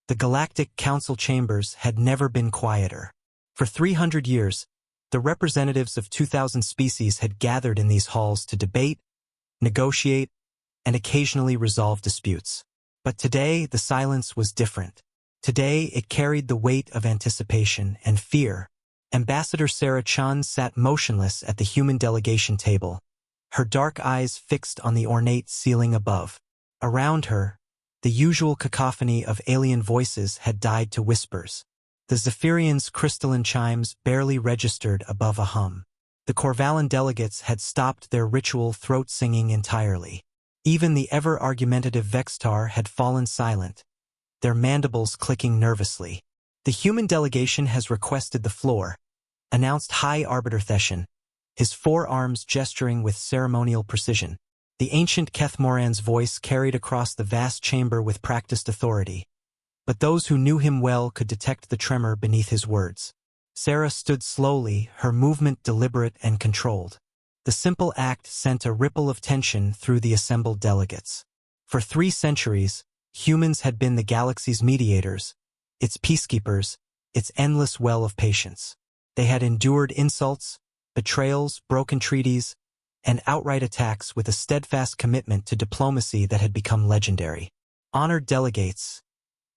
The Galactic Council chambers had never been quieter. For 300 years, the representatives of 2,000 species had gathered in these halls to debate, negotiate, and occasionally resolve disputes. But today, the silence was different. Today, it carried the weight of anticipation and fear. Ambassador Sarah Chun sat motionless at the human delegation table, her dark eyes fixed on the ornate ceiling above. Around her, the usual cacophony of alien voices had died to whispers. The Zephyrian's crystalline chimes barely registered above a hum. The Corvallan delegates had stopped their ritual throat-singing entirely. Even the ever-argumentative Vextar had fallen silent, their mandibles clicking nervously. The human delegation has requested the floor, announced High Arbiter Theshan, his forearms gesturing with ceremonial precision. The ancient Kethmoran's voice carried across the vast chamber with practiced authority. But those who knew him well could detect the tremor beneath his words. Sarah stood slowly, her movement deliberate and controlled. The simple act sent a ripple of tension through the assembled delegates. For 3 centuries, humans had been the galaxy's mediators, its peacekeepers, its endless well of patience. They had endured insults, betrayals, broken treaties, and outright attacks with a steadfast commitment to diplomacy that had become legendary. Honored delegates,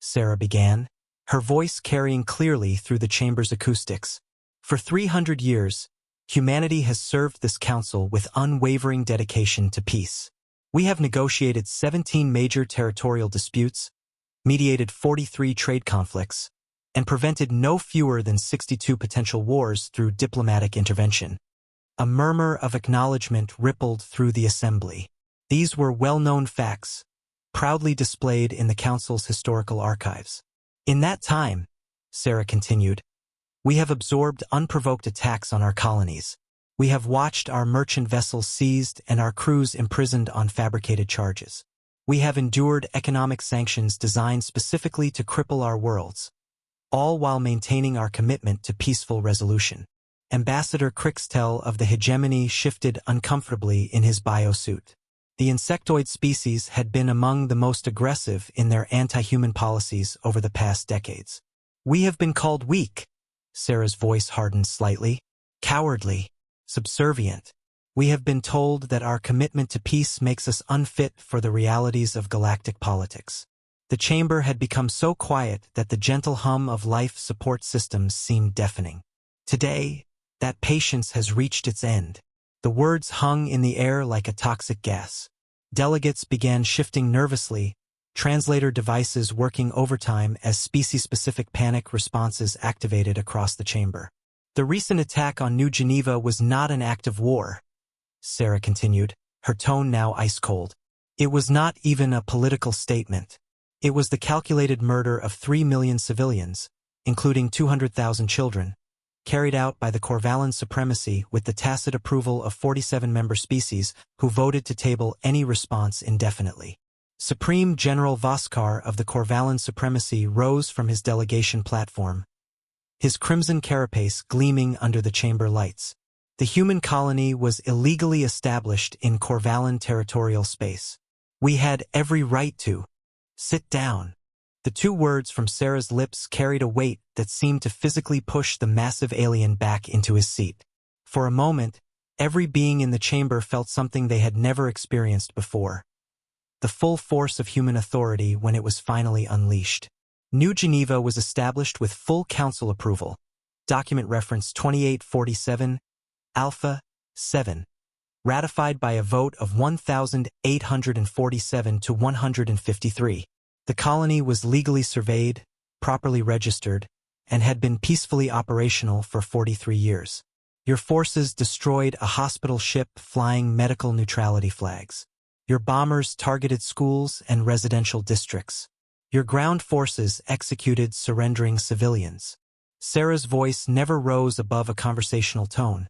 Sarah began, her voice carrying clearly through the chamber's acoustics. For 300 years, humanity has served this council with unwavering dedication to peace. We have negotiated 17 major territorial disputes, mediated 43 trade conflicts, and prevented no fewer than 62 potential wars through diplomatic intervention. A murmur of acknowledgement rippled through the assembly. These were well-known facts, proudly displayed in the council's historical archives. In that time, Sarah continued, we have absorbed unprovoked attacks on our colonies. We have watched our merchant vessels seized and our crews imprisoned on fabricated charges. We have endured economic sanctions designed specifically to cripple our worlds, all while maintaining our commitment to peaceful resolution. Ambassador Crixtel of the hegemony shifted uncomfortably in his biosuit. The insectoid species had been among the most aggressive in their anti-human policies over the past decades. We have been called weak. Sarah's voice hardened slightly. Cowardly. Subservient. We have been told that our commitment to peace makes us unfit for the realities of galactic politics. The chamber had become so quiet that the gentle hum of life support systems seemed deafening. Today, that patience has reached its end. The words hung in the air like a toxic gas. Delegates began shifting nervously, translator devices working overtime as species-specific panic responses activated across the chamber. The recent attack on New Geneva was not an act of war, Sarah continued, her tone now ice-cold. It was not even a political statement. It was the calculated murder of 3 million civilians, including 200,000 children, carried out by the Corvallan supremacy with the tacit approval of 47 member species who voted to table any response indefinitely. Supreme General Voskar of the Corvallan supremacy rose from his delegation platform, his crimson carapace gleaming under the chamber lights. The human colony was illegally established in Corvallan territorial space. We had every right to sit down. The 2 words from Sarah's lips carried a weight that seemed to physically push the massive alien back into his seat. For a moment, every being in the chamber felt something they had never experienced before. The full force of human authority when it was finally unleashed. New Geneva was established with full council approval. Document reference 2847, Alpha 7. Ratified by a vote of 1,847 to 153. The colony was legally surveyed, properly registered, and had been peacefully operational for 43 years. Your forces destroyed a hospital ship flying medical neutrality flags. Your bombers targeted schools and residential districts. Your ground forces executed surrendering civilians. Sarah's voice never rose above a conversational tone,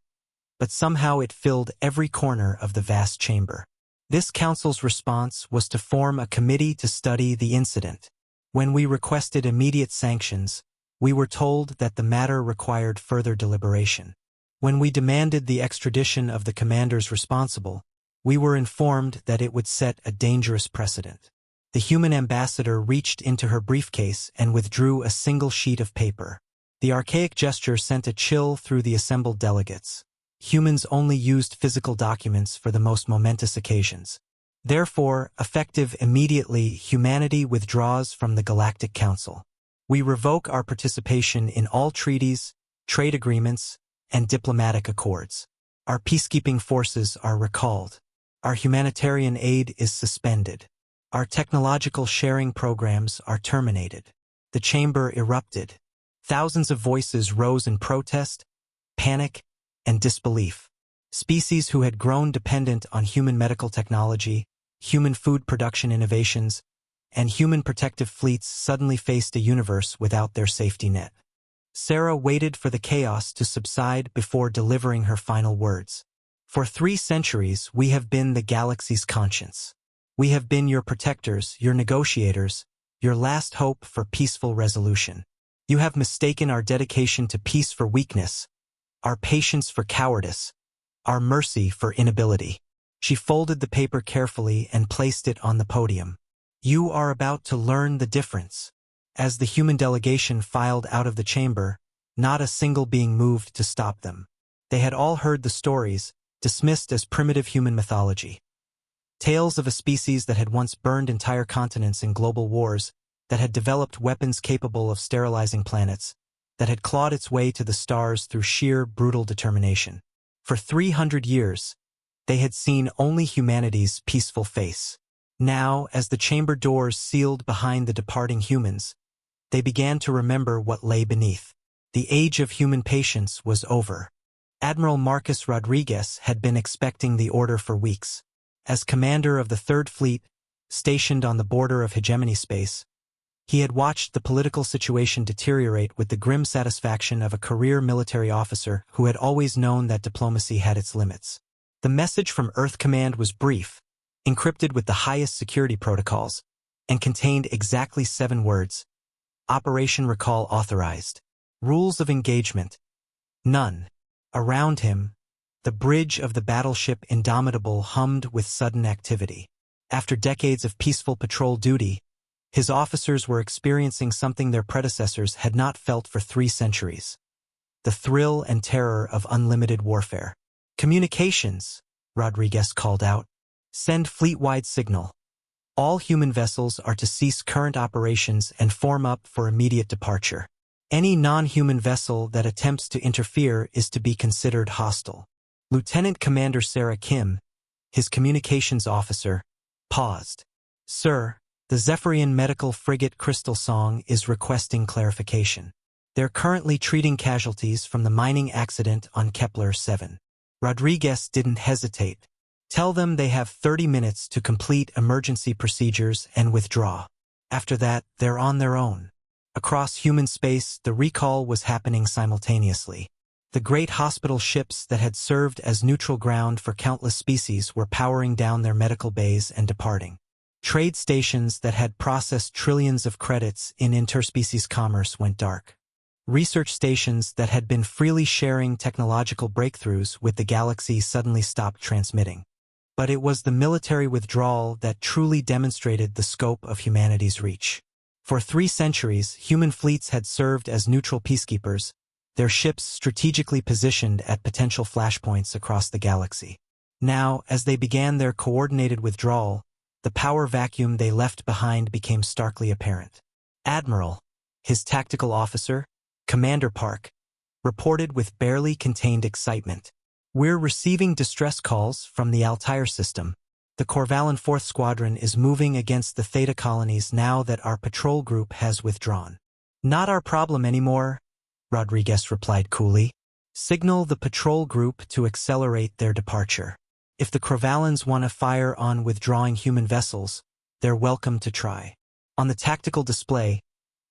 but somehow it filled every corner of the vast chamber. This council's response was to form a committee to study the incident. When we requested immediate sanctions, we were told that the matter required further deliberation. When we demanded the extradition of the commanders responsible, we were informed that it would set a dangerous precedent. The human ambassador reached into her briefcase and withdrew a single sheet of paper. The archaic gesture sent a chill through the assembled delegates. Humans only used physical documents for the most momentous occasions. Therefore, effective immediately, humanity withdraws from the Galactic Council. We revoke our participation in all treaties, trade agreements, and diplomatic accords. Our peacekeeping forces are recalled. Our humanitarian aid is suspended. Our technological sharing programs are terminated. The chamber erupted. Thousands of voices rose in protest, panic, and disbelief. Species who had grown dependent on human medical technology, human food production innovations, and human protective fleets suddenly faced a universe without their safety net. Sarah waited for the chaos to subside before delivering her final words. For 3 centuries, we have been the galaxy's conscience. We have been your protectors, your negotiators, your last hope for peaceful resolution. You have mistaken our dedication to peace for weakness, our patience for cowardice, our mercy for inability. She folded the paper carefully and placed it on the podium. You are about to learn the difference. As the human delegation filed out of the chamber, not a single being moved to stop them. They had all heard the stories, dismissed as primitive human mythology. Tales of a species that had once burned entire continents in global wars, that had developed weapons capable of sterilizing planets, that had clawed its way to the stars through sheer, brutal determination. For 300 years, they had seen only humanity's peaceful face. Now, as the chamber doors sealed behind the departing humans, they began to remember what lay beneath. The age of human patience was over. Admiral Marcus Rodriguez had been expecting the order for weeks. As commander of the Third Fleet, stationed on the border of hegemony space, he had watched the political situation deteriorate with the grim satisfaction of a career military officer who had always known that diplomacy had its limits. The message from Earth Command was brief, encrypted with the highest security protocols, and contained exactly 7 words. Operation Recall authorized. Rules of engagement. None. Around him, the bridge of the battleship Indomitable hummed with sudden activity. After decades of peaceful patrol duty, his officers were experiencing something their predecessors had not felt for 3 centuries. The thrill and terror of unlimited warfare. Communications, Rodriguez called out. Send fleet-wide signal. All human vessels are to cease current operations and form up for immediate departure. Any non-human vessel that attempts to interfere is to be considered hostile. Lieutenant Commander Sarah Kim, his communications officer, paused. Sir, the Zephyrian medical frigate Crystal Song is requesting clarification. They're currently treating casualties from the mining accident on Kepler 7. Rodriguez didn't hesitate. Tell them they have 30 minutes to complete emergency procedures and withdraw. After that, they're on their own. Across human space, the recall was happening simultaneously. The great hospital ships that had served as neutral ground for countless species were powering down their medical bays and departing. Trade stations that had processed trillions of credits in interspecies commerce went dark. Research stations that had been freely sharing technological breakthroughs with the galaxy suddenly stopped transmitting. But it was the military withdrawal that truly demonstrated the scope of humanity's reach. For 3 centuries, human fleets had served as neutral peacekeepers, their ships strategically positioned at potential flashpoints across the galaxy. Now, as they began their coordinated withdrawal, the power vacuum they left behind became starkly apparent. Admiral, his tactical officer, Commander Park, reported with barely contained excitement. We're receiving distress calls from the Altair system. The Corvallan 4th Squadron is moving against the Theta colonies now that our patrol group has withdrawn. Not our problem anymore, Rodriguez replied coolly. Signal the patrol group to accelerate their departure. If the Corvallans want to fire on withdrawing human vessels, they're welcome to try. On the tactical display,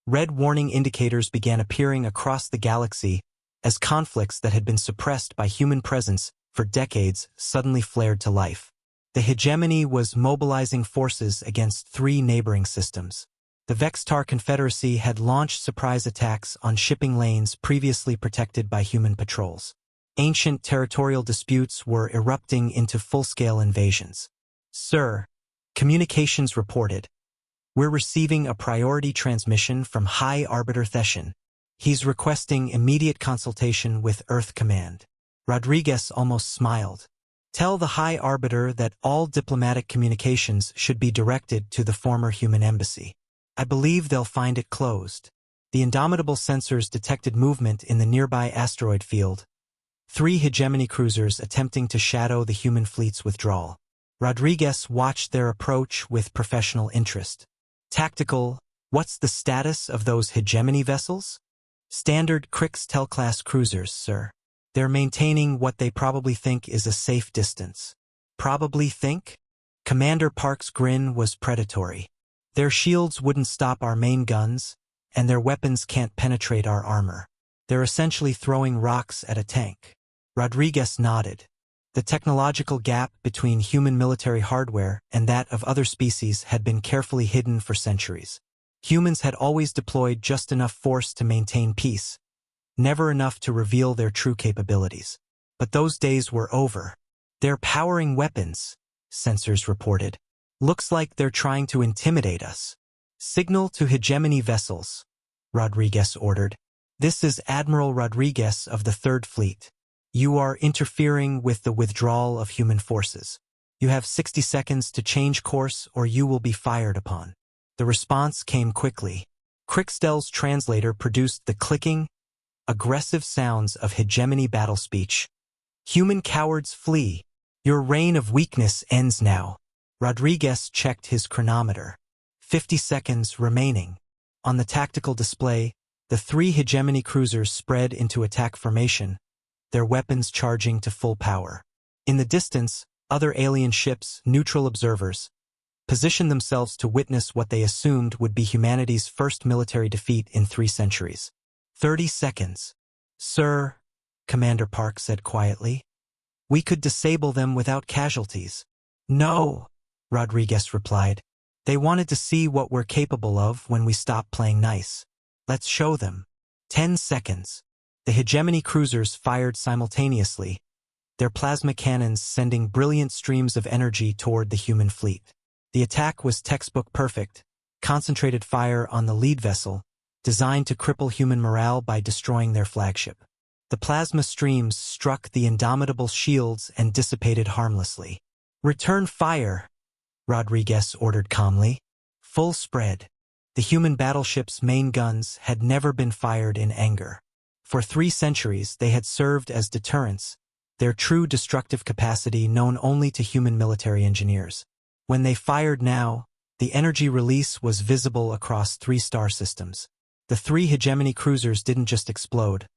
red warning indicators began appearing across the galaxy as conflicts that had been suppressed by human presence for decades suddenly flared to life. The hegemony was mobilizing forces against 3 neighboring systems. The Vextar Confederacy had launched surprise attacks on shipping lanes previously protected by human patrols. Ancient territorial disputes were erupting into full-scale invasions. Sir, communications reported. We're receiving a priority transmission from High Arbiter Theshan. He's requesting immediate consultation with Earth Command. Rodriguez almost smiled. Tell the High Arbiter that all diplomatic communications should be directed to the former human embassy. I believe they'll find it closed. The indomitable sensors detected movement in the nearby asteroid field. 3 hegemony cruisers attempting to shadow the human fleet's withdrawal. Rodriguez watched their approach with professional interest. Tactical, what's the status of those hegemony vessels? Standard Crixtel-class cruisers, sir. They're maintaining what they probably think is a safe distance. Probably think? Commander Park's grin was predatory. Their shields wouldn't stop our main guns, and their weapons can't penetrate our armor. They're essentially throwing rocks at a tank. Rodriguez nodded. The technological gap between human military hardware and that of other species had been carefully hidden for centuries. Humans had always deployed just enough force to maintain peace, never enough to reveal their true capabilities. But those days were over. They're powering weapons, sensors reported. Looks like they're trying to intimidate us. Signal to hegemony vessels, Rodriguez ordered. This is Admiral Rodriguez of the Third Fleet. You are interfering with the withdrawal of human forces. You have 60 seconds to change course or you will be fired upon. The response came quickly. Crixtel's translator produced the clicking, aggressive sounds of hegemony battle speech. Human cowards flee. Your reign of weakness ends now. Rodriguez checked his chronometer. 50 seconds remaining. On the tactical display, the 3 hegemony cruisers spread into attack formation, their weapons charging to full power. In the distance, other alien ships, neutral observers, positioned themselves to witness what they assumed would be humanity's first military defeat in 3 centuries. 30 seconds. Sir, Commander Park said quietly. We could disable them without casualties. No, Rodriguez replied. They wanted to see what we're capable of when we stop playing nice. Let's show them. 10 seconds. The hegemony cruisers fired simultaneously, their plasma cannons sending brilliant streams of energy toward the human fleet. The attack was textbook perfect, concentrated fire on the lead vessel, designed to cripple human morale by destroying their flagship. The plasma streams struck the indomitable shields and dissipated harmlessly. Return fire, Rodriguez ordered calmly. Full spread. The human battleship's main guns had never been fired in anger. For 3 centuries, they had served as deterrents, their true destructive capacity known only to human military engineers. When they fired now, the energy release was visible across 3 star systems. The 3 hegemony cruisers didn't just explode.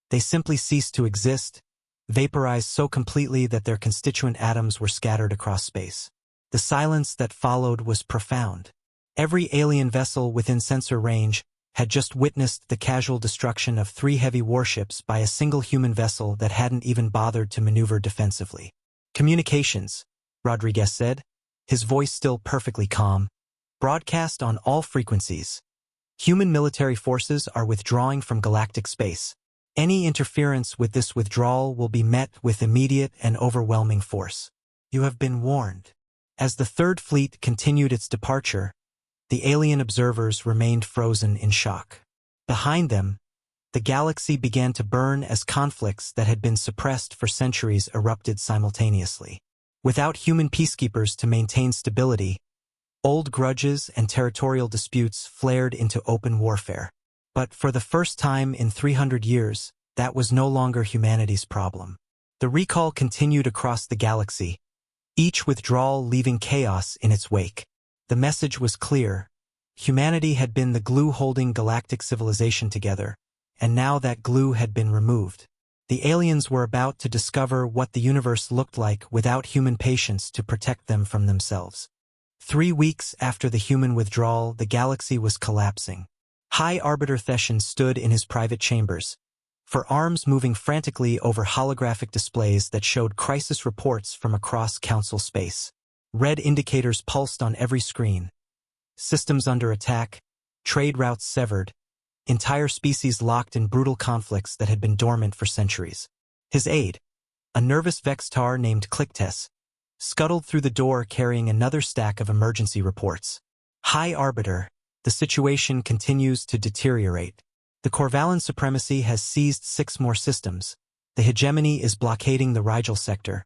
They simply ceased to exist, vaporized so completely that their constituent atoms were scattered across space. The silence that followed was profound. Every alien vessel within sensor range had just witnessed the casual destruction of 3 heavy warships by a single human vessel that hadn't even bothered to maneuver defensively. Communications, Rodriguez said, his voice still perfectly calm. Broadcast on all frequencies. Human military forces are withdrawing from galactic space. Any interference with this withdrawal will be met with immediate and overwhelming force. You have been warned. As the Third Fleet continued its departure, the alien observers remained frozen in shock. Behind them, the galaxy began to burn as conflicts that had been suppressed for centuries erupted simultaneously. Without human peacekeepers to maintain stability, old grudges and territorial disputes flared into open warfare. But for the first time in 300 years, that was no longer humanity's problem. The recall continued across the galaxy, each withdrawal leaving chaos in its wake. The message was clear. Humanity had been the glue holding galactic civilization together, and now that glue had been removed. The aliens were about to discover what the universe looked like without human patience to protect them from themselves. 3 weeks after the human withdrawal, the galaxy was collapsing. High Arbiter Theshan stood in his private chambers, for arms moving frantically over holographic displays that showed crisis reports from across Council space. Red indicators pulsed on every screen. Systems under attack, trade routes severed, entire species locked in brutal conflicts that had been dormant for centuries. His aide, a nervous Vextar named Clicktes, scuttled through the door carrying another stack of emergency reports. High Arbiter, the situation continues to deteriorate. The Corvallan supremacy has seized 6 more systems, the hegemony is blockading the Rigel sector,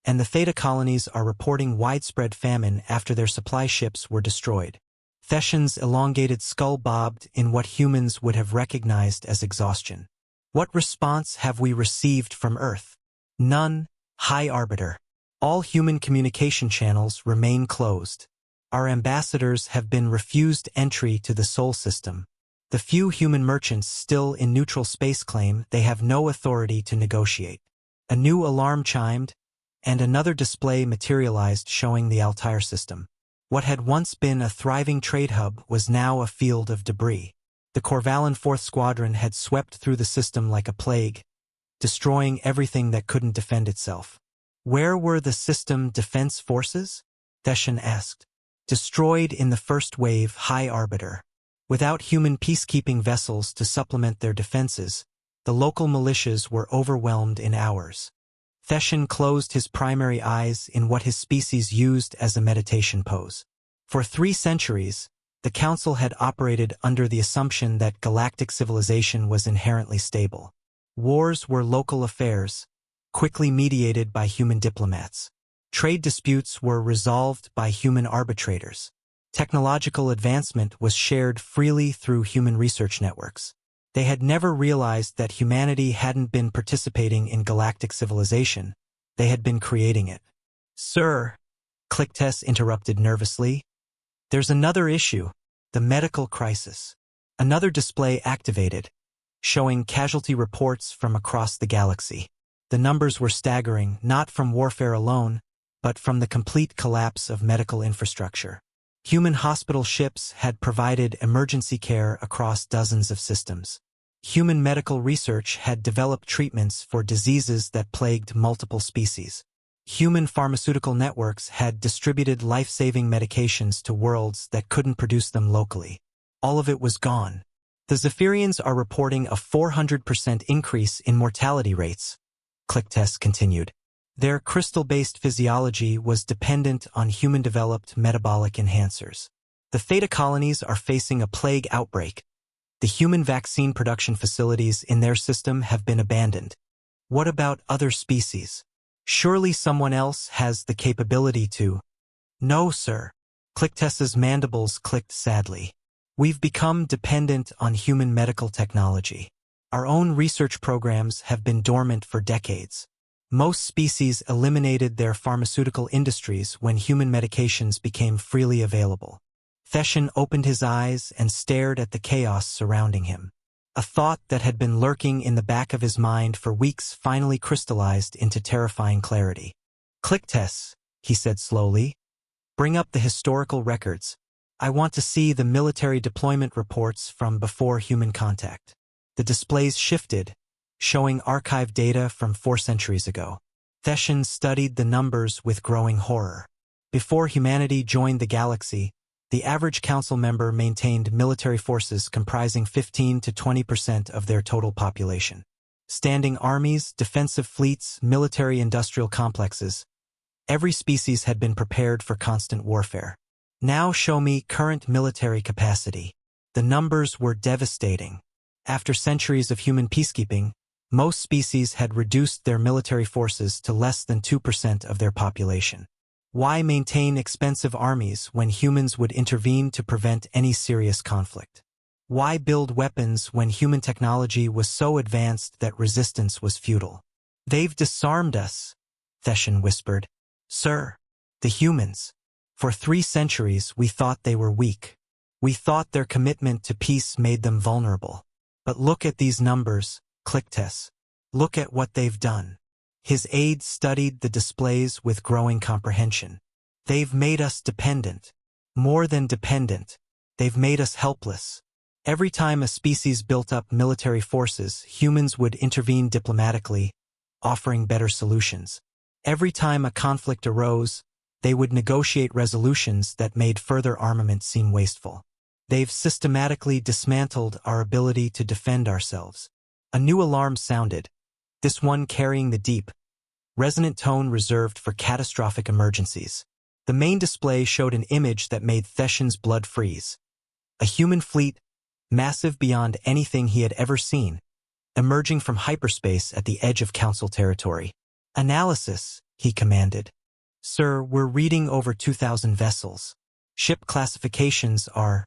and the Theta colonies are reporting widespread famine after their supply ships were destroyed. Thession's elongated skull bobbed in what humans would have recognized as exhaustion. What response have we received from Earth? None, High Arbiter. All human communication channels remain closed. Our ambassadors have been refused entry to the Sol system. The few human merchants still in neutral space claim they have no authority to negotiate. A new alarm chimed, and another display materialized showing the Altair system. What had once been a thriving trade hub was now a field of debris. The Corvallan 4th Squadron had swept through the system like a plague, destroying everything that couldn't defend itself. Where were the system defense forces? Thession asked. Destroyed in the first wave, High Arbiter. Without human peacekeeping vessels to supplement their defenses, the local militias were overwhelmed in hours. Thession closed his primary eyes in what his species used as a meditation pose. For 3 centuries, the Council had operated under the assumption that galactic civilization was inherently stable. Wars were local affairs, quickly mediated by human diplomats. Trade disputes were resolved by human arbitrators. Technological advancement was shared freely through human research networks. They had never realized that humanity hadn't been participating in galactic civilization. They had been creating it. Sir, Clictes interrupted nervously. There's another issue, the medical crisis. Another display activated, showing casualty reports from across the galaxy. The numbers were staggering, not from warfare alone, but from the complete collapse of medical infrastructure. Human hospital ships had provided emergency care across dozens of systems. Human medical research had developed treatments for diseases that plagued multiple species. Human pharmaceutical networks had distributed life-saving medications to worlds that couldn't produce them locally. All of it was gone. The Zephyrians are reporting a 400% increase in mortality rates, Clictes continued. Their crystal-based physiology was dependent on human-developed metabolic enhancers. The Theta colonies are facing a plague outbreak. The human vaccine production facilities in their system have been abandoned. What about other species? Surely someone else has the capability to... No, sir. Clictes's mandibles clicked sadly. We've become dependent on human medical technology. Our own research programs have been dormant for decades. Most species eliminated their pharmaceutical industries when human medications became freely available. Thession opened his eyes and stared at the chaos surrounding him. A thought that had been lurking in the back of his mind for weeks finally crystallized into terrifying clarity. Clictes, he said slowly, bring up the historical records. I want to see the military deployment reports from before human contact. The displays shifted, showing archive data from 4 centuries ago. Thession studied the numbers with growing horror. Before humanity joined the galaxy, the average council member maintained military forces comprising 15 to 20% of their total population. Standing armies, defensive fleets, military-industrial complexes. Every species had been prepared for constant warfare. Now show me current military capacity. The numbers were devastating. After centuries of human peacekeeping, most species had reduced their military forces to less than 2% of their population. Why maintain expensive armies when humans would intervene to prevent any serious conflict? Why build weapons when human technology was so advanced that resistance was futile? They've disarmed us, Thession whispered. Sir, the humans. For 3 centuries we thought they were weak. We thought their commitment to peace made them vulnerable. But look at these numbers, Clictes. Look at what they've done. His aide studied the displays with growing comprehension. They've made us dependent. More than dependent. They've made us helpless. Every time a species built up military forces, humans would intervene diplomatically, offering better solutions. Every time a conflict arose, they would negotiate resolutions that made further armament seem wasteful. They've systematically dismantled our ability to defend ourselves. A new alarm sounded, this one carrying the deep, resonant tone reserved for catastrophic emergencies. The main display showed an image that made Thession's blood freeze. A human fleet, massive beyond anything he had ever seen, emerging from hyperspace at the edge of Council territory. Analysis, he commanded. Sir, we're reading over 2,000 vessels. Ship classifications are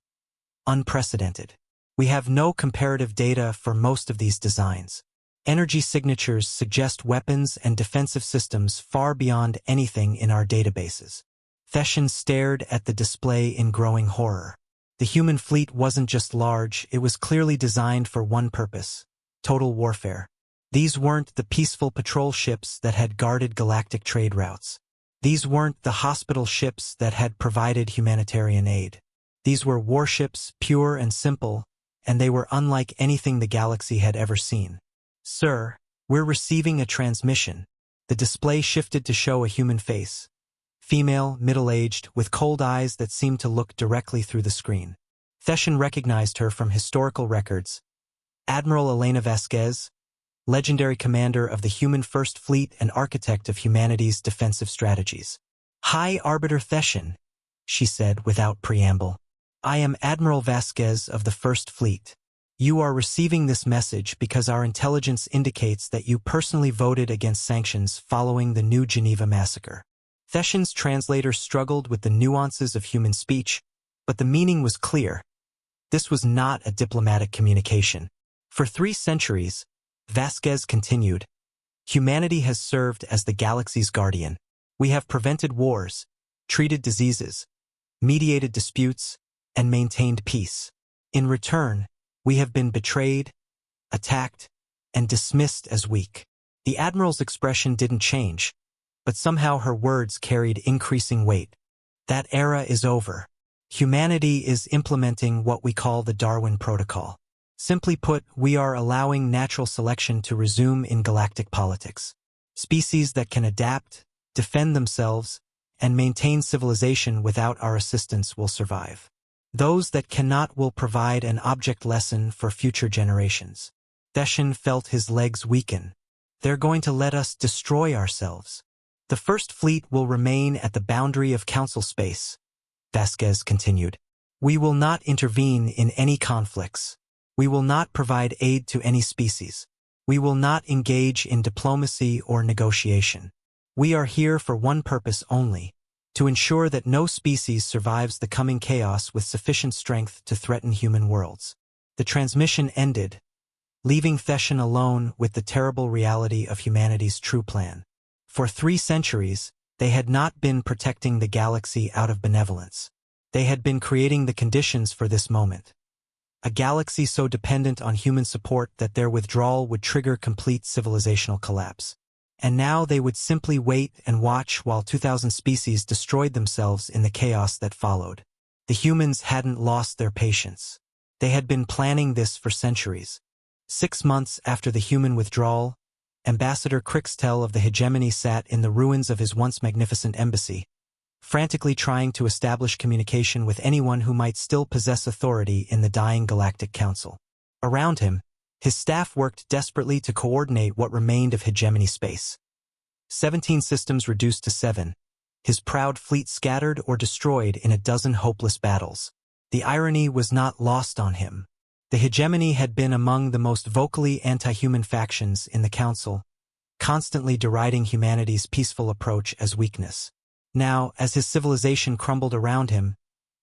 unprecedented. We have no comparative data for most of these designs. Energy signatures suggest weapons and defensive systems far beyond anything in our databases. Thession stared at the display in growing horror. The human fleet wasn't just large, it was clearly designed for one purpose: total warfare. These weren't the peaceful patrol ships that had guarded galactic trade routes. These weren't the hospital ships that had provided humanitarian aid. These were warships, pure and simple, and they were unlike anything the galaxy had ever seen. Sir, we're receiving a transmission. The display shifted to show a human face. Female, middle-aged, with cold eyes that seemed to look directly through the screen. Thession recognized her from historical records. Admiral Elena Vasquez, legendary commander of the human First Fleet and architect of humanity's defensive strategies. High Arbiter Thession, she said without preamble. I am Admiral Vasquez of the First Fleet. You are receiving this message because our intelligence indicates that you personally voted against sanctions following the New Geneva massacre. Thession's translator struggled with the nuances of human speech, but the meaning was clear. This was not a diplomatic communication. For 3 centuries, Vasquez continued, humanity has served as the galaxy's guardian. We have prevented wars, treated diseases, mediated disputes, and maintained peace. In return, we have been betrayed, attacked, and dismissed as weak. The Admiral's expression didn't change, but somehow her words carried increasing weight. That era is over. Humanity is implementing what we call the Darwin Protocol. Simply put, we are allowing natural selection to resume in galactic politics. Species that can adapt, defend themselves, and maintain civilization without our assistance will survive. Those that cannot will provide an object lesson for future generations. Thession felt his legs weaken. They're going to let us destroy ourselves. The First Fleet will remain at the boundary of Council space, Vasquez continued. We will not intervene in any conflicts. We will not provide aid to any species. We will not engage in diplomacy or negotiation. We are here for one purpose only: to ensure that no species survives the coming chaos with sufficient strength to threaten human worlds. The transmission ended, leaving Thession alone with the terrible reality of humanity's true plan. For 3 centuries, they had not been protecting the galaxy out of benevolence. They had been creating the conditions for this moment. A galaxy so dependent on human support that their withdrawal would trigger complete civilizational collapse. And now they would simply wait and watch while 2,000 species destroyed themselves in the chaos that followed. The humans hadn't lost their patience. They had been planning this for centuries. 6 months after the human withdrawal, Ambassador Crixtel of the Hegemony sat in the ruins of his once magnificent embassy, frantically trying to establish communication with anyone who might still possess authority in the dying Galactic Council. Around him, his staff worked desperately to coordinate what remained of Hegemony space. 17 systems reduced to 7, his proud fleet scattered or destroyed in a dozen hopeless battles. The irony was not lost on him. The Hegemony had been among the most vocally anti-human factions in the Council, constantly deriding humanity's peaceful approach as weakness. Now, as his civilization crumbled around him,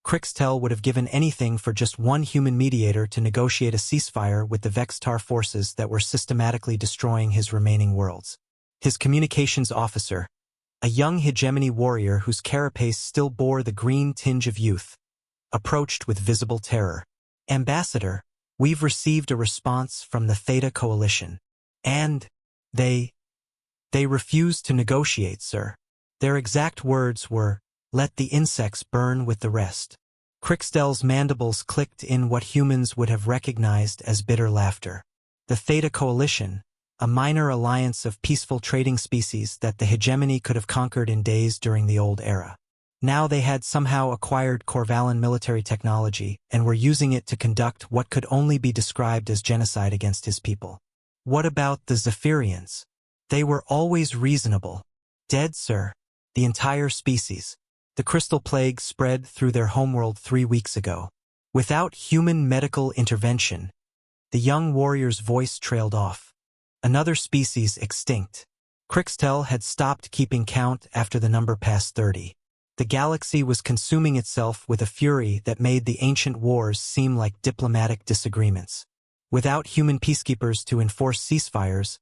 Crixtel would have given anything for just one human mediator to negotiate a ceasefire with the Vextar forces that were systematically destroying his remaining worlds. His communications officer, a young Hegemony warrior whose carapace still bore the green tinge of youth, approached with visible terror. Ambassador, we've received a response from the Theta Coalition. And they refused to negotiate, sir. Their exact words were, "Let the insects burn with the rest." Crixtel's mandibles clicked in what humans would have recognized as bitter laughter. The Theta Coalition, a minor alliance of peaceful trading species that the Hegemony could have conquered in days during the old era. Now they had somehow acquired Corvallan military technology and were using it to conduct what could only be described as genocide against his people. What about the Zephyrians? They were always reasonable. Dead, sir. The entire species. The crystal plague spread through their homeworld 3 weeks ago. Without human medical intervention, the young warrior's voice trailed off. Another species extinct. Crixtel had stopped keeping count after the number passed 30. The galaxy was consuming itself with a fury that made the ancient wars seem like diplomatic disagreements. Without human peacekeepers to enforce ceasefires,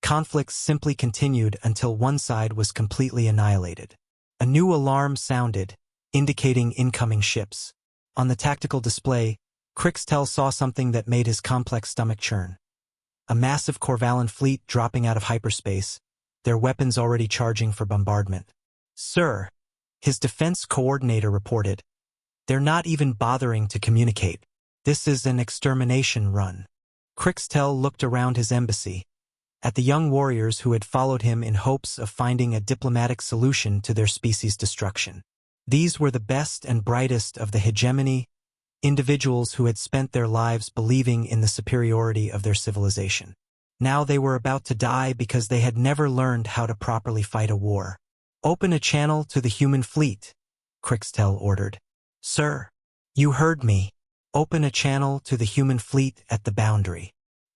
conflicts simply continued until one side was completely annihilated. A new alarm sounded, indicating incoming ships. On the tactical display, Crixtel saw something that made his complex stomach churn. A massive Corvallan fleet dropping out of hyperspace, their weapons already charging for bombardment. "Sir," his defense coordinator reported, "they're not even bothering to communicate. This is an extermination run." Crixtel looked around his embassy, at the young warriors who had followed him in hopes of finding a diplomatic solution to their species' destruction. These were the best and brightest of the hegemony, individuals who had spent their lives believing in the superiority of their civilization. Now they were about to die because they had never learned how to properly fight a war. "Open a channel to the human fleet," Crixtel ordered. "Sir, you heard me. Open a channel to the human fleet at the boundary."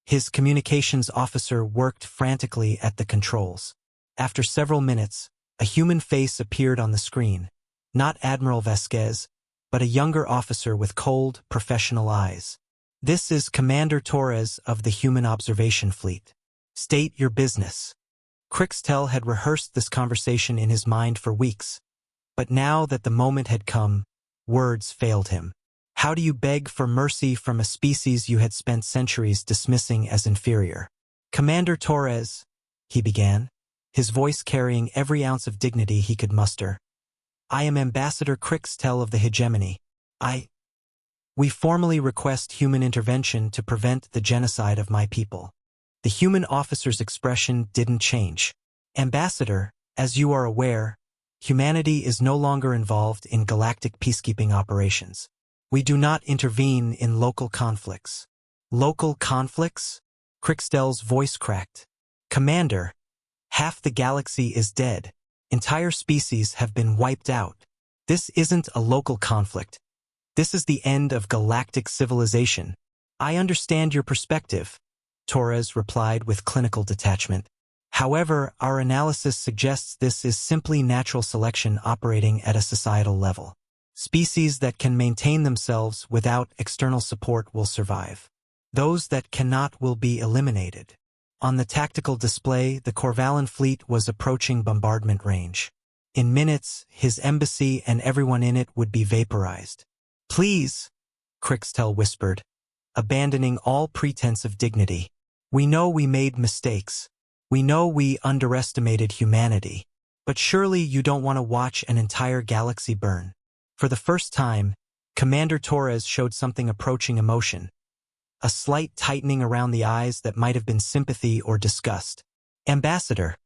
His communications officer worked frantically at the controls. After several minutes, a human face appeared on the screen. Not Admiral Vasquez, but a younger officer with cold, professional eyes. "This is Commander Torres of the Human Observation Fleet. State your business." Crixtel had rehearsed this conversation in his mind for weeks, but now that the moment had come, words failed him. How do you beg for mercy from a species you had spent centuries dismissing as inferior? "Commander Torres," he began, his voice carrying every ounce of dignity he could muster. "I am Ambassador Crixtel of the Hegemony. We formally request human intervention to prevent the genocide of my people." The human officer's expression didn't change. "Ambassador, as you are aware, humanity is no longer involved in galactic peacekeeping operations. We do not intervene in local conflicts." "Local conflicts?" Crixtel's voice cracked. "Commander, half the galaxy is dead. Entire species have been wiped out. This isn't a local conflict. This is the end of galactic civilization." "I understand your perspective," Torres replied with clinical detachment. "However, our analysis suggests this is simply natural selection operating at a societal level. Species that can maintain themselves without external support will survive. Those that cannot will be eliminated." On the tactical display, the Corvallan fleet was approaching bombardment range. In minutes, his embassy and everyone in it would be vaporized. "Please," Crixtel whispered, abandoning all pretense of dignity. "We know we made mistakes. We know we underestimated humanity. But surely you don't want to watch an entire galaxy burn." For the first time, Commander Torres showed something approaching emotion. A slight tightening around the eyes that might have been sympathy or disgust. "Ambassador,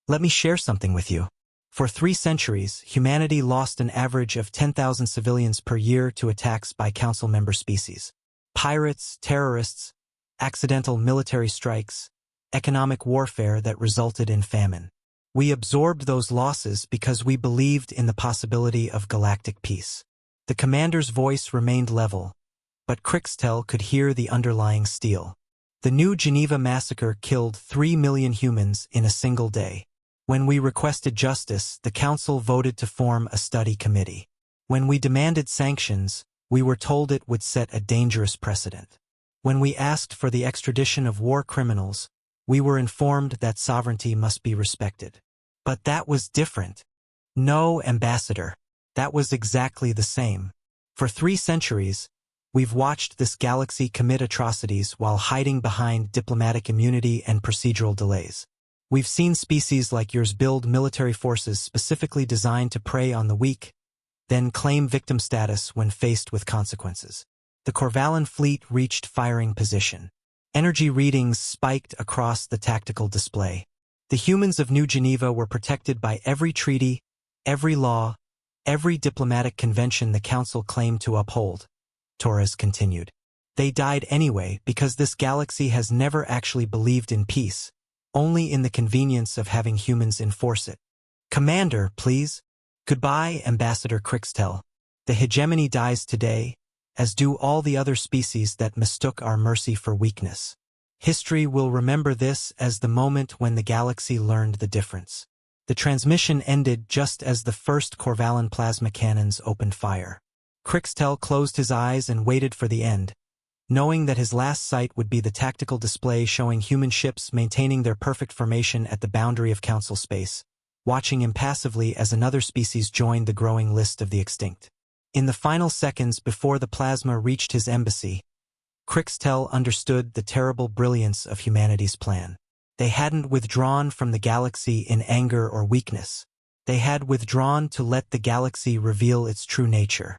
let me share something with you. For 3 centuries, humanity lost an average of 10,000 civilians per year to attacks by Council member species. Pirates, terrorists, accidental military strikes, economic warfare that resulted in famine. We absorbed those losses because we believed in the possibility of galactic peace." The commander's voice remained level, but Crixtel could hear the underlying steel. "The new Geneva massacre killed 3 million humans in a single day. When we requested justice, the Council voted to form a study committee. When we demanded sanctions, we were told it would set a dangerous precedent. When we asked for the extradition of war criminals, we were informed that sovereignty must be respected. But that was different." "No, Ambassador. That was exactly the same. For 3 centuries, we've watched this galaxy commit atrocities while hiding behind diplomatic immunity and procedural delays. We've seen species like yours build military forces specifically designed to prey on the weak, then claim victim status when faced with consequences." The Corvallan fleet reached firing position. Energy readings spiked across the tactical display. The humans of New Geneva were protected by every treaty, every law, every diplomatic convention the Council claimed to uphold, Torres continued. They died anyway because this galaxy has never actually believed in peace, only in the convenience of having humans enforce it. "Commander, please." Goodbye, Ambassador Crixtel. The hegemony dies today, as do all the other species that mistook our mercy for weakness. History will remember this as the moment when the galaxy learned the difference. The transmission ended just as the first Corvallan plasma cannons opened fire. Crixtel closed his eyes and waited for the end, knowing that his last sight would be the tactical display showing human ships maintaining their perfect formation at the boundary of Council space, watching impassively as another species joined the growing list of the extinct. In the final seconds before the plasma reached his embassy, Crixtel understood the terrible brilliance of humanity's plan. They hadn't withdrawn from the galaxy in anger or weakness. They had withdrawn to let the galaxy reveal its true nature.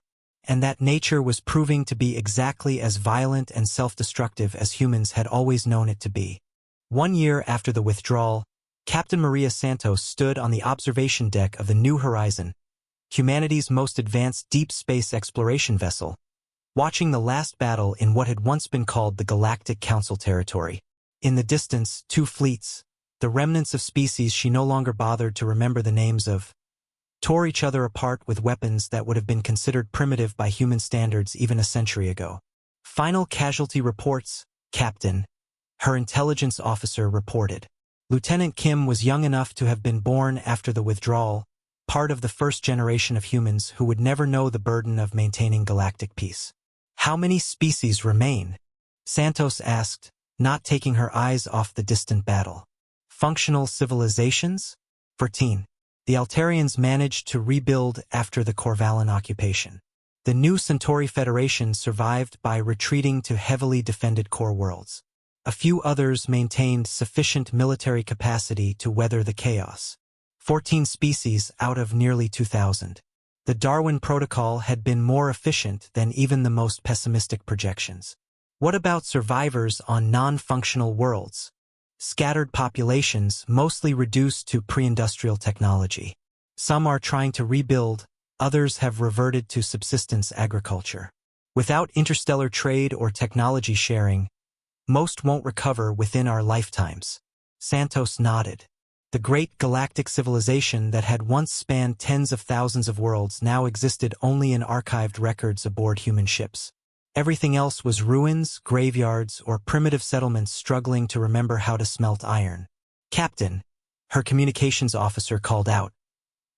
And that nature was proving to be exactly as violent and self-destructive as humans had always known it to be. 1 year after the withdrawal, Captain Maria Santos stood on the observation deck of the New Horizon, humanity's most advanced deep space exploration vessel, watching the last battle in what had once been called the Galactic Council territory. In the distance, 2 fleets, the remnants of species she no longer bothered to remember the names of, tore each other apart with weapons that would have been considered primitive by human standards even a century ago. Final casualty reports, Captain, her intelligence officer reported. Lieutenant Kim was young enough to have been born after the withdrawal, part of the first generation of humans who would never know the burden of maintaining galactic peace. How many species remain? Santos asked, not taking her eyes off the distant battle. Functional civilizations? 14. The Altarians managed to rebuild after the Corvallan occupation. The new Centauri Federation survived by retreating to heavily defended core worlds. A few others maintained sufficient military capacity to weather the chaos. 14 species out of nearly 2,000. The Darwin Protocol had been more efficient than even the most pessimistic projections. What about survivors on non-functional worlds? Scattered populations mostly reduced to pre-industrial technology. Some are trying to rebuild, others have reverted to subsistence agriculture. Without interstellar trade or technology sharing, most won't recover within our lifetimes. Santos nodded. The great galactic civilization that had once spanned tens of thousands of worlds now existed only in archived records aboard human ships. Everything else was ruins, graveyards, or primitive settlements struggling to remember how to smelt iron. Captain, her communications officer called out.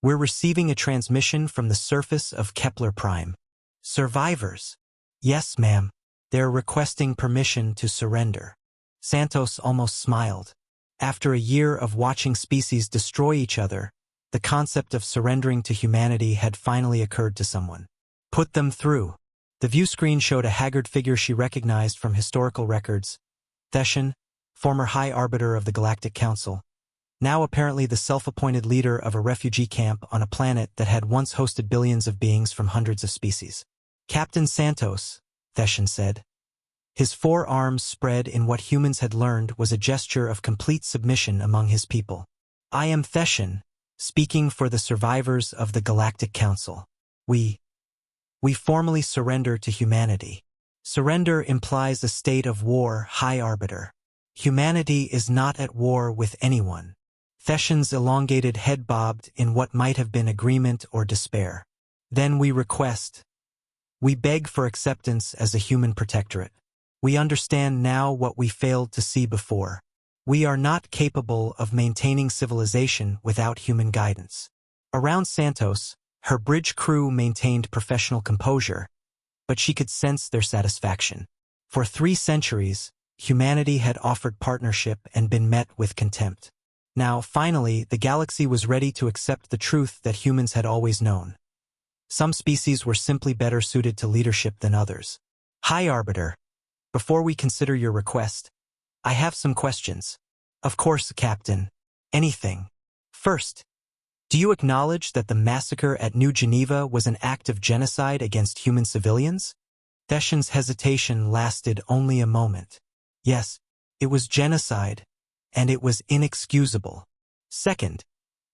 We're receiving a transmission from the surface of Kepler Prime. Survivors? Yes, ma'am. They're requesting permission to surrender. Santos almost smiled. After a year of watching species destroy each other, the concept of surrendering to humanity had finally occurred to someone. Put them through. The view screen showed a haggard figure she recognized from historical records. Theshan, former High Arbiter of the Galactic Council, now apparently the self-appointed leader of a refugee camp on a planet that had once hosted billions of beings from hundreds of species. Captain Santos, Theshan said. His 4 arms spread in what humans had learned was a gesture of complete submission among his people. I am Theshan, speaking for the survivors of the Galactic Council. We formally surrender to humanity. Surrender implies a state of war, High Arbiter. Humanity is not at war with anyone. Theshan's elongated head bobbed in what might have been agreement or despair. Then we request. We beg for acceptance as a human protectorate. We understand now what we failed to see before. We are not capable of maintaining civilization without human guidance. Around Santos, her bridge crew maintained professional composure, but she could sense their satisfaction. For 3 centuries, humanity had offered partnership and been met with contempt. Now, finally, the galaxy was ready to accept the truth that humans had always known. Some species were simply better suited to leadership than others. High Arbiter, before we consider your request, I have some questions. Of course, Captain. Anything. First, do you acknowledge that the massacre at New Geneva was an act of genocide against human civilians? Theshan's hesitation lasted only a moment. Yes, it was genocide, and it was inexcusable. Second,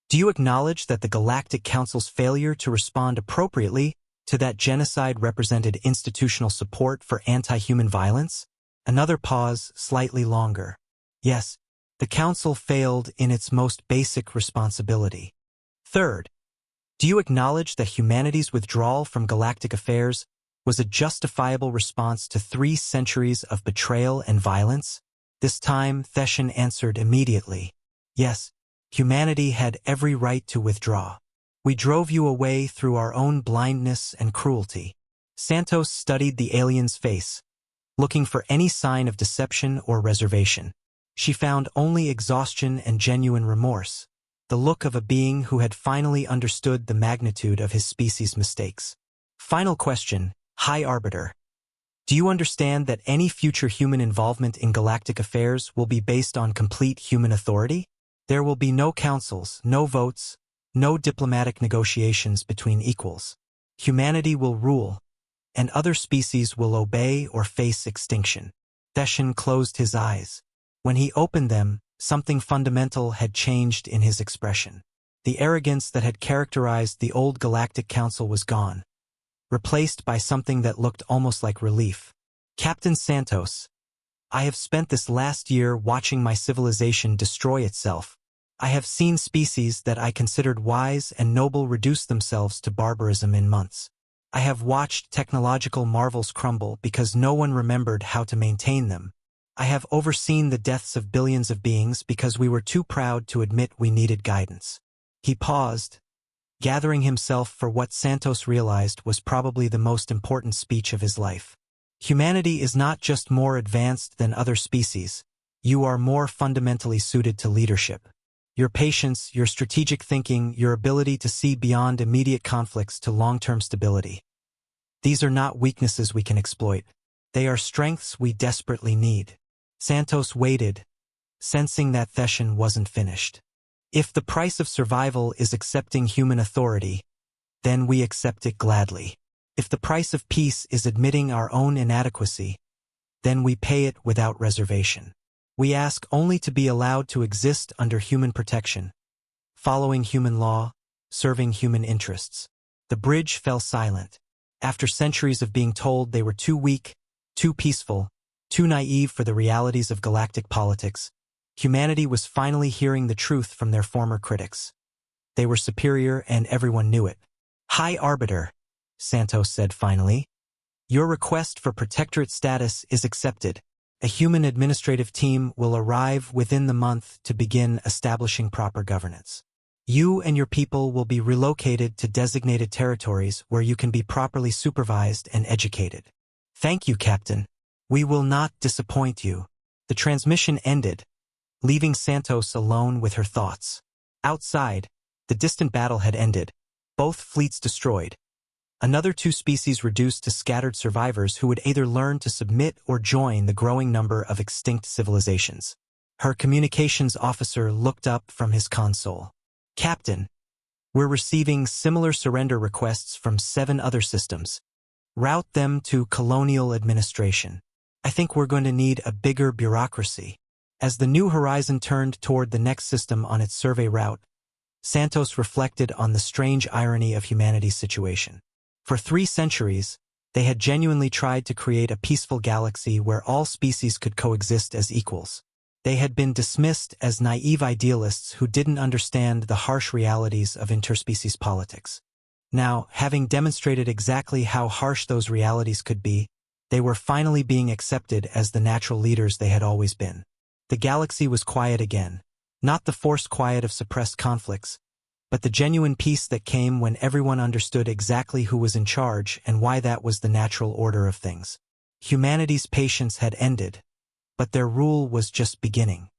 do you acknowledge that the Galactic Council's failure to respond appropriately to that genocide represented institutional support for anti-human violence? Another pause, slightly longer. Yes, the Council failed in its most basic responsibility. Third, Do you acknowledge that humanity's withdrawal from galactic affairs was a justifiable response to 3 centuries of betrayal and violence? This time, Theshan answered immediately. Yes, humanity had every right to withdraw. We drove you away through our own blindness and cruelty. Santos studied the alien's face, looking for any sign of deception or reservation. She found only exhaustion and genuine remorse, the look of a being who had finally understood the magnitude of his species' mistakes. Final question, High Arbiter. Do you understand that any future human involvement in galactic affairs will be based on complete human authority? There will be no councils, no votes, no diplomatic negotiations between equals. Humanity will rule, and other species will obey or face extinction. Theshan closed his eyes. When he opened them, something fundamental had changed in his expression. The arrogance that had characterized the old Galactic Council was gone, replaced by something that looked almost like relief. Captain Santos, I have spent this last year watching my civilization destroy itself. I have seen species that I considered wise and noble reduce themselves to barbarism in months. I have watched technological marvels crumble because no one remembered how to maintain them. I have overseen the deaths of billions of beings because we were too proud to admit we needed guidance. He paused, gathering himself for what Santos realized was probably the most important speech of his life. Humanity is not just more advanced than other species. You are more fundamentally suited to leadership. Your patience, your strategic thinking, your ability to see beyond immediate conflicts to long-term stability. These are not weaknesses we can exploit. They are strengths we desperately need. Santos waited, sensing that Theshan wasn't finished. If the price of survival is accepting human authority, then we accept it gladly. If the price of peace is admitting our own inadequacy, then we pay it without reservation. We ask only to be allowed to exist under human protection, following human law, serving human interests. The bridge fell silent. After centuries of being told they were too weak, too peaceful, too naive for the realities of galactic politics, humanity was finally hearing the truth from their former critics. They were superior and everyone knew it. High Arbiter, Santos said finally, your request for protectorate status is accepted. A human administrative team will arrive within the month to begin establishing proper governance. You and your people will be relocated to designated territories where you can be properly supervised and educated. Thank you, Captain. We will not disappoint you. The transmission ended, leaving Santos alone with her thoughts. Outside, the distant battle had ended, both fleets destroyed. Another 2 species reduced to scattered survivors who would either learn to submit or join the growing number of extinct civilizations. Her communications officer looked up from his console. Captain, we're receiving similar surrender requests from 7 other systems. Route them to colonial administration. I think we're going to need a bigger bureaucracy. As the New Horizon turned toward the next system on its survey route, Santos reflected on the strange irony of humanity's situation. For 3 centuries, they had genuinely tried to create a peaceful galaxy where all species could coexist as equals. They had been dismissed as naive idealists who didn't understand the harsh realities of interspecies politics. Now, having demonstrated exactly how harsh those realities could be, they were finally being accepted as the natural leaders they had always been. The galaxy was quiet again, not the forced quiet of suppressed conflicts, but the genuine peace that came when everyone understood exactly who was in charge and why that was the natural order of things. Humanity's patience had ended, but their rule was just beginning.